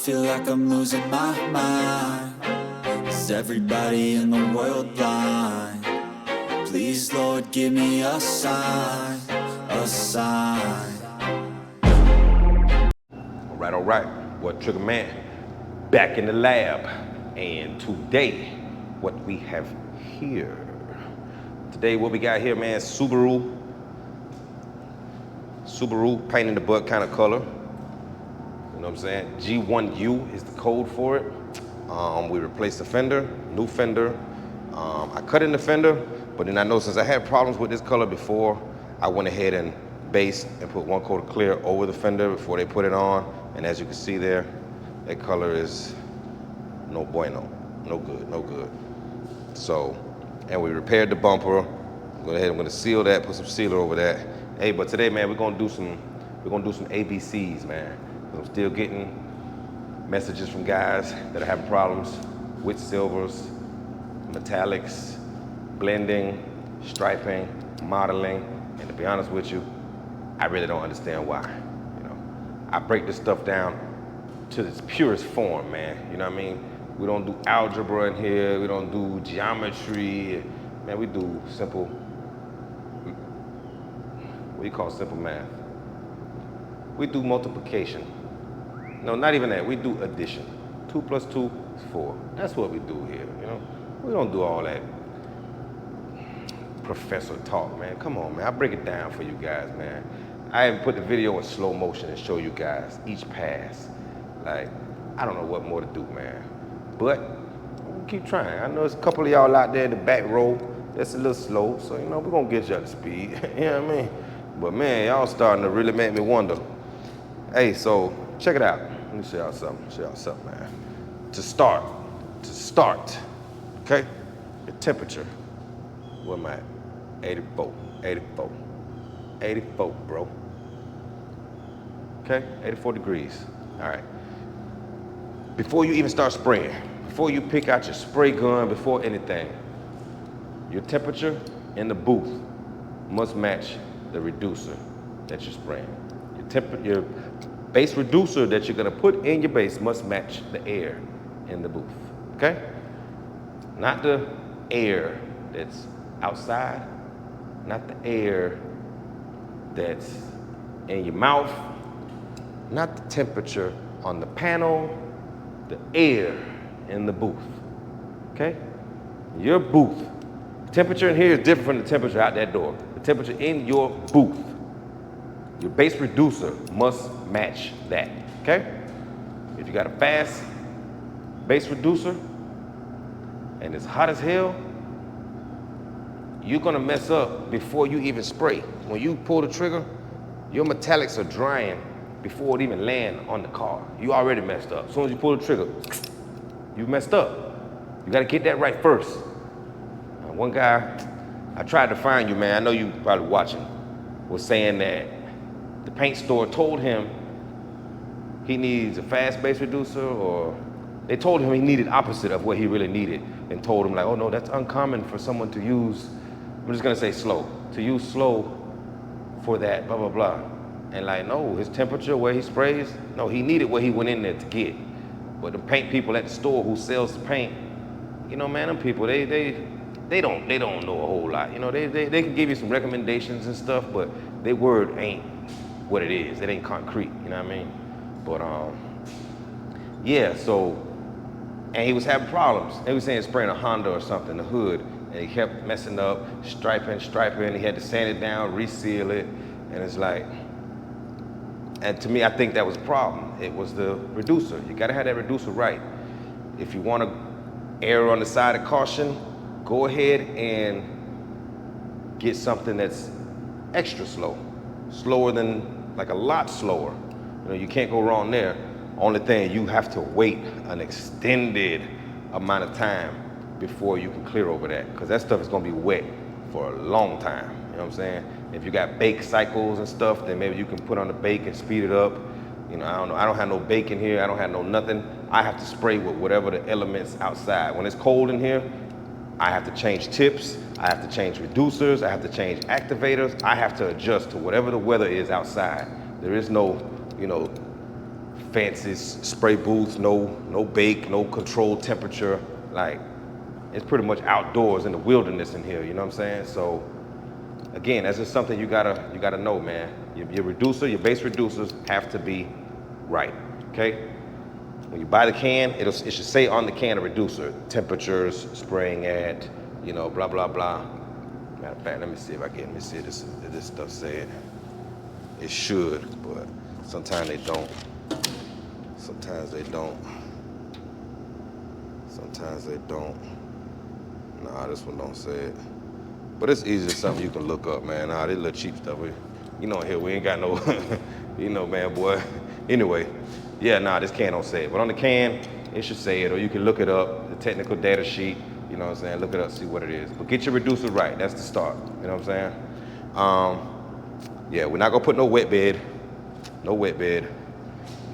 feel like I'm losing my mind. Is everybody in the world blind? Please, Lord, give me a sign, a sign. All right. What Trigger Man back in the lab, and today, what we have here. Today, what we got here, man, Subaru paint in the butt kind of color. You know what I'm saying? G1U is the code for it. We replaced the fender, new fender. I cut in the fender, but then I know since I had problems with this color before, I went ahead and based and put one coat of clear over the fender before they put it on. And as you can see there, that color is no bueno, no good. So, and we repaired the bumper. Go ahead, I'm gonna seal that, put some sealer over that. Hey, but today, man, we're gonna do some ABCs, man. I'm still getting messages from guys that are having problems with silvers, metallics, blending, striping, modeling, and to be honest with you, I really don't understand why. You know, I break this stuff down to its purest form, man. You know what I mean? We don't do algebra in here. We don't do geometry. Man, we do simple. What do you call simple math? We do multiplication. No, not even that. We do addition. 2 + 2 is 4. That's what we do here, you know? We don't do all that professor talk, man. Come on, man. I break it down for you guys, man. I even put the video in slow motion and show you guys each pass. Like, I don't know what more to do, man. But we'll keep trying. I know there's a couple of y'all out there in the back row that's a little slow, so, you know, we're gonna get you up to speed. You know what I mean? But, man, y'all starting to really make me wonder. Hey, so check it out. Let me show y'all something, man. To start, okay? The temperature. Where am I at? 84, bro. Okay, 84 degrees. All right. Before you even start spraying, before you pick out your spray gun, before anything, your temperature in the booth must match the reducer that you're spraying. Your base reducer that you're gonna put in your base must match the air in the booth, okay? Not the air that's outside, not the air that's in your mouth, not the temperature on the panel, the air in the booth, okay? Your booth, the temperature in here is different from the temperature out that door. The temperature in your booth, your base reducer must match that, okay? If you got a fast base reducer and it's hot as hell, you're gonna mess up before you even spray. When you pull the trigger, your metallics are drying before it even land on the car. You already messed up. As soon as you pull the trigger, you messed up. You gotta get that right first. One guy, I tried to find you, man, I know you probably watching, was saying that the paint store told him he needs a fast base reducer, or they told him he needed opposite of what he really needed, and told him like, oh no, that's uncommon for someone to use, I'm just gonna say slow, to use slow for that, blah, blah, blah. And like, no, his temperature where he sprays, no, he needed what he went in there to get. But the paint people at the store who sells the paint, you know, man, them people, they don't know a whole lot. You know, they can give you some recommendations and stuff, but their word ain't what it is. It ain't concrete, you know what I mean? But yeah, so, and he was having problems. They was saying spraying a Honda or something, the hood, and he kept messing up, striping. He had to sand it down, reseal it, and it's like, and to me, I think that was a problem. It was the reducer. You gotta have that reducer right. If you wanna err on the side of caution, go ahead and get something that's extra slow. Slower than, like a lot slower. You know, you can't go wrong there. Only thing, you have to wait an extended amount of time before you can clear over that, because that stuff is gonna be wet for a long time. You know what I'm saying? If you got bake cycles and stuff, then maybe you can put on the bake and speed it up. You know, I don't know. I don't have no bake in here. I don't have no nothing. I have to spray with whatever the elements outside. When it's cold in here, I have to change tips. I have to change reducers. I have to change activators. I have to adjust to whatever the weather is outside. There is no, you know, fancy spray booths, no bake, no controlled temperature. Like, it's pretty much outdoors in the wilderness in here, you know what I'm saying? So again, that's just something you gotta know, man. Your reducer, your base reducers have to be right, okay? When you buy the can, it should say on the can a reducer, temperatures, spraying at, you know, blah, blah, blah. Matter of fact, let me see if this stuff said. It should, but sometimes they don't. Sometimes they don't. Sometimes they don't. Nah, this one don't say it. But it's easy, something you can look up, man. Nah, this little cheap stuff. You know, here we ain't got no, you know, man, boy. Anyway, yeah, nah, this can don't say it. But on the can, it should say it, or you can look it up, the technical data sheet, you know what I'm saying? Look it up, see what it is. But get your reducer right, that's the start, you know what I'm saying? Yeah, we're not gonna put no wet bed, you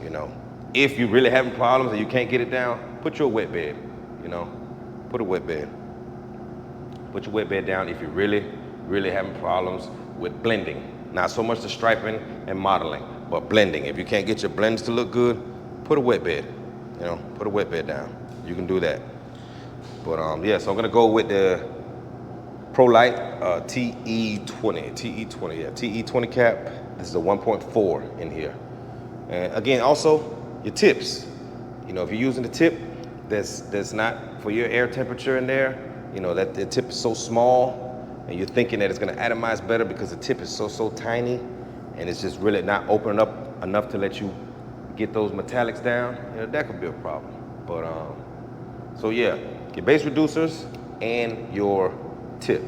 know. If you're really having problems and you can't get it down, put your wet bed, you know. Put a wet bed. Put your wet bed down if you're really, really having problems with blending. Not so much the striping and modeling, but blending. If you can't get your blends to look good, put a wet bed, you know, put a wet bed down. You can do that. But yeah, so I'm gonna go with the ProLite TE20 cap. This is a 1.4 in here. And again, also your tips. You know, if you're using the tip that's not for your air temperature in there, you know, that the tip is so small and you're thinking that it's gonna atomize better because the tip is so tiny and it's just really not opening up enough to let you get those metallics down, you know, that could be a problem. But so yeah, your base reducers and your tip.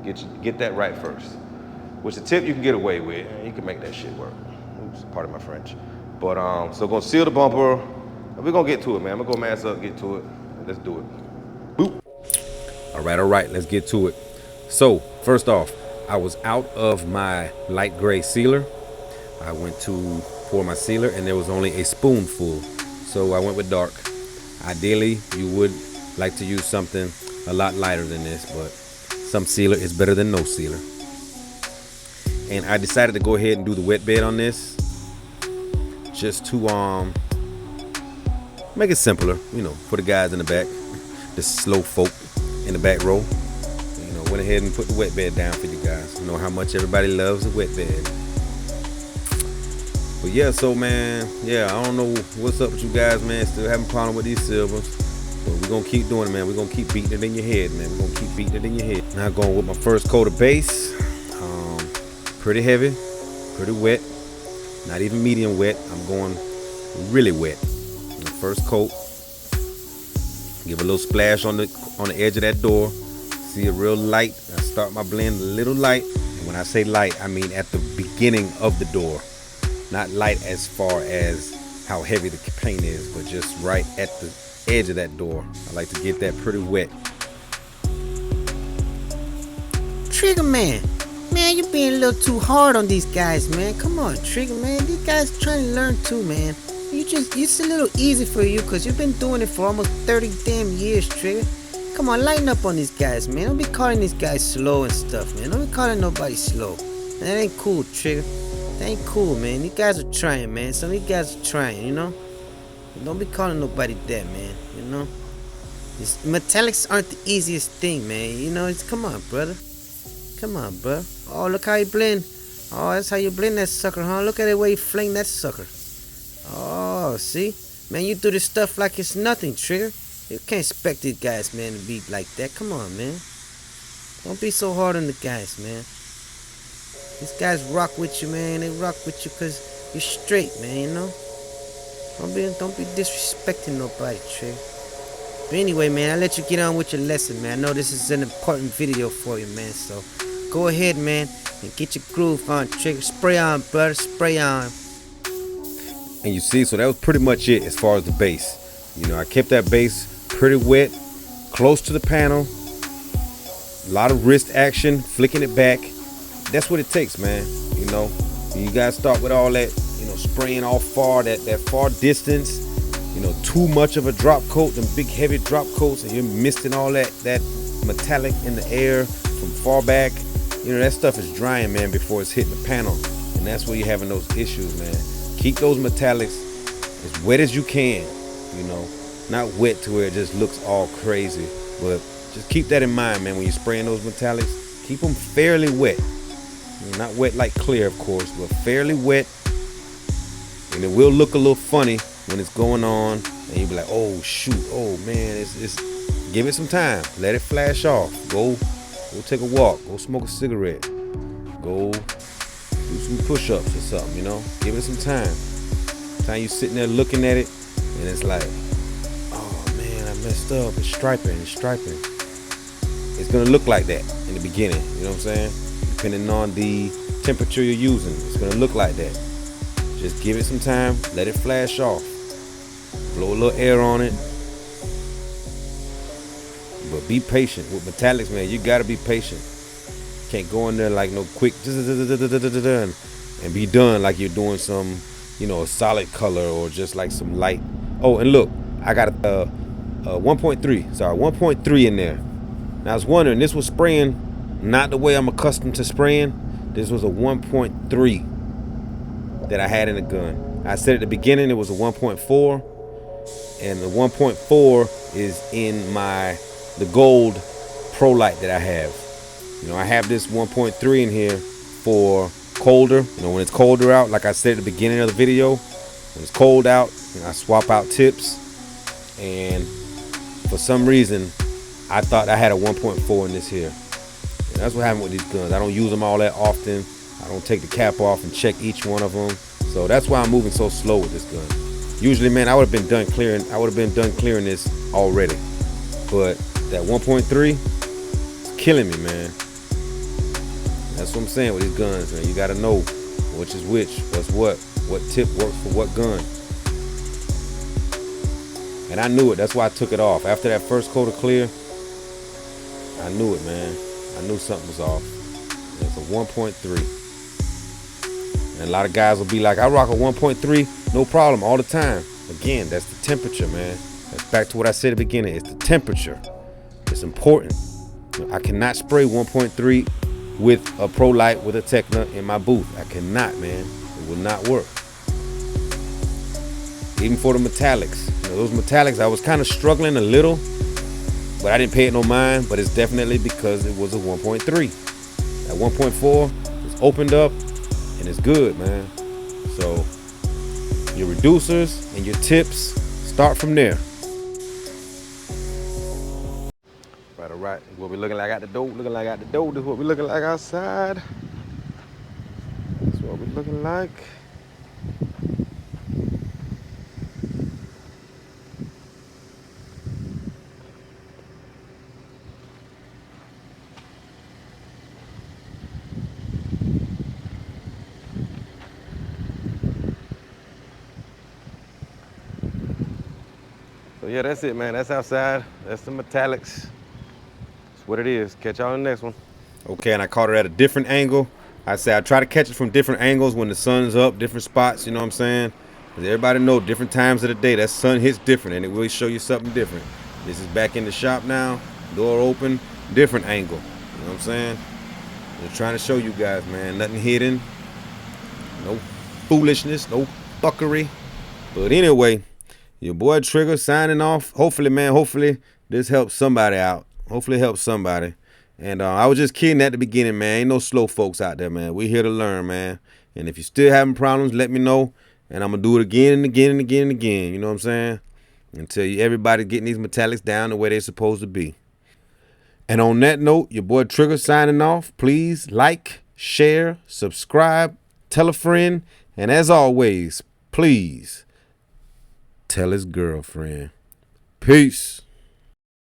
Get that right first. Which the tip you can get away with. You can make that shit work. Oops, pardon my French. But so gonna seal the bumper. We're gonna get to it, man. I'm gonna go mask up, get to it. Let's do it. Boop. All right, let's get to it. So first off, I was out of my light gray sealer. I went to pour my sealer and there was only a spoonful. So I went with dark. Ideally, you would like to use something a lot lighter than this, but some sealer is better than no sealer. And I decided to go ahead and do the wet bed on this just to make it simpler, you know, for the guys in the back, the slow folk in the back row. You know, went ahead and put the wet bed down for you guys. You know how much everybody loves a wet bed. But yeah, so man, yeah, I don't know what's up with you guys, man. Still having a problem with these silvers. But we're gonna keep doing it, man. We're gonna keep beating it in your head, man. We're gonna keep beating it in your head. Now going with my first coat of base. Pretty heavy, pretty wet. Not even medium wet. I'm going really wet. The first coat. Give a little splash on the edge of that door. See it real light. I start my blend a little light. And when I say light, I mean at the beginning of the door. Not light as far as how heavy the paint is, but just right at the edge of that door. I like to get that pretty wet. Trigger man, you being a little too hard on these guys, man. Come on, Trigger man, these guys trying to learn too, man. It's a little easy for you because you've been doing it for almost 30 damn years, Trigger. Come on, lighten up on these guys, man. Don't be calling these guys slow and stuff, man. Don't be calling nobody slow. That ain't cool, Trigger. That ain't cool, man. These guys are trying, man. Some of these guys are trying, you know. Don't be calling nobody that, man. You know. Metallics aren't the easiest thing, man. You know. Come on, brother. Come on, bro. Oh, look how you blend. Oh, that's how you blend that sucker, huh? Look at the way you fling that sucker. Oh, see? Man, you do this stuff like it's nothing, Trigger. You can't expect these guys, man, to be like that. Come on, man. Don't be so hard on the guys, man. These guys rock with you, man. They rock with you because you're straight, man, you know? Don't be disrespecting nobody, Trigger. But anyway, man, I'll let you get on with your lesson, man. I know this is an important video for you, man. So go ahead, man, and get your groove on, Trigger. Spray on, brother. Spray on. And you see, so that was pretty much it as far as the base. You know, I kept that base pretty wet, close to the panel. A lot of wrist action, flicking it back. That's what it takes, man. You know, you guys start with all that, you know, spraying off far, that far distance. You know, too much of a drop coat, them big heavy drop coats, and you're misting all that metallic in the air from far back. You know, that stuff is drying, man, before it's hitting the panel. And that's where you're having those issues, man. Keep those metallics as wet as you can, you know, not wet to where it just looks all crazy, but just keep that in mind, man. When you're spraying those metallics, keep them fairly wet. Not wet like clear, of course, but fairly wet. And it will look a little funny when it's going on, and you'll be like, oh shoot, oh man, it's give it some time, let it flash off. Go take a walk, go smoke a cigarette, go do some push-ups or something, you know. Give it some time. Time you sitting there looking at it, and it's like, oh man, I messed up. It's striping. It's gonna look like that in the beginning, you know what I'm saying? Depending on the temperature you're using, it's gonna look like that. Just give it some time, let it flash off. Blow a little air on it. But be patient with metallics, man. You gotta be patient. Can't go in there like no quick and be done like you're doing some, you know, a solid color or just like some light. Oh, and look, I got a 1.3. Sorry, 1.3 in there. Now I was wondering, this was spraying not the way I'm accustomed to spraying. This was a 1.3 that I had in the gun. I said at the beginning it was a 1.4, and the 1.4 is in the gold pro light that I have. You know, I have this 1.3 in here for colder. You know, when it's colder out, like I said at the beginning of the video, when it's cold out, you know, I swap out tips, and for some reason I thought I had a 1.4 in this here. And that's what happened with these guns. I don't use them all that often. I don't take the cap off and check each one of them. So that's why I'm moving so slow with this gun. Usually, man, I would have been done clearing this already. But that 1.3 is killing me, man. That's what I'm saying with these guns, man. You gotta know which is which, what tip works for what gun. And I knew it. That's why I took it off. After that first coat of clear, I knew it, man. I knew something was off. It's a 1.3. And a lot of guys will be like, I rock a 1.3, no problem, all the time. Again, that's the temperature, man. That's back to what I said at the beginning. It's the temperature. It's important. I cannot spray 1.3 with a Pro Light with a Tecna in my booth. I cannot, man. It will not work. Even for the metallics. You know, those metallics, I was kind of struggling a little, but I didn't pay it no mind. But it's definitely because it was a 1.3. At 1.4, it's opened up and it's good, man. So your reducers and your tips, start from there. Right, all right. What we looking like out the door? This is what we looking like outside. That's what we looking like. So yeah, that's it, man. That's outside. That's the metallics. That's what it is. Catch y'all in the next one. Okay, and I caught it at a different angle. I said I try to catch it from different angles when the sun's up, different spots, you know what I'm saying? Because everybody know different times of the day, that sun hits different and it will show you something different. This is back in the shop now, door open, different angle. You know what I'm saying? Just trying to show you guys, man, nothing hidden, no foolishness, no fuckery. But anyway, your boy Trigger signing off. Hopefully, man, hopefully this helps somebody out. Hopefully it helps somebody. And I was just kidding at the beginning, man. Ain't no slow folks out there, man. We're here to learn, man. And if you're still having problems, let me know. And I'm going to do it again and again and again and again. You know what I'm saying? Until everybody's getting these metallics down the way they're supposed to be. And on that note, your boy Trigger signing off. Please like, share, subscribe, tell a friend. And as always, please tell his girlfriend. Peace.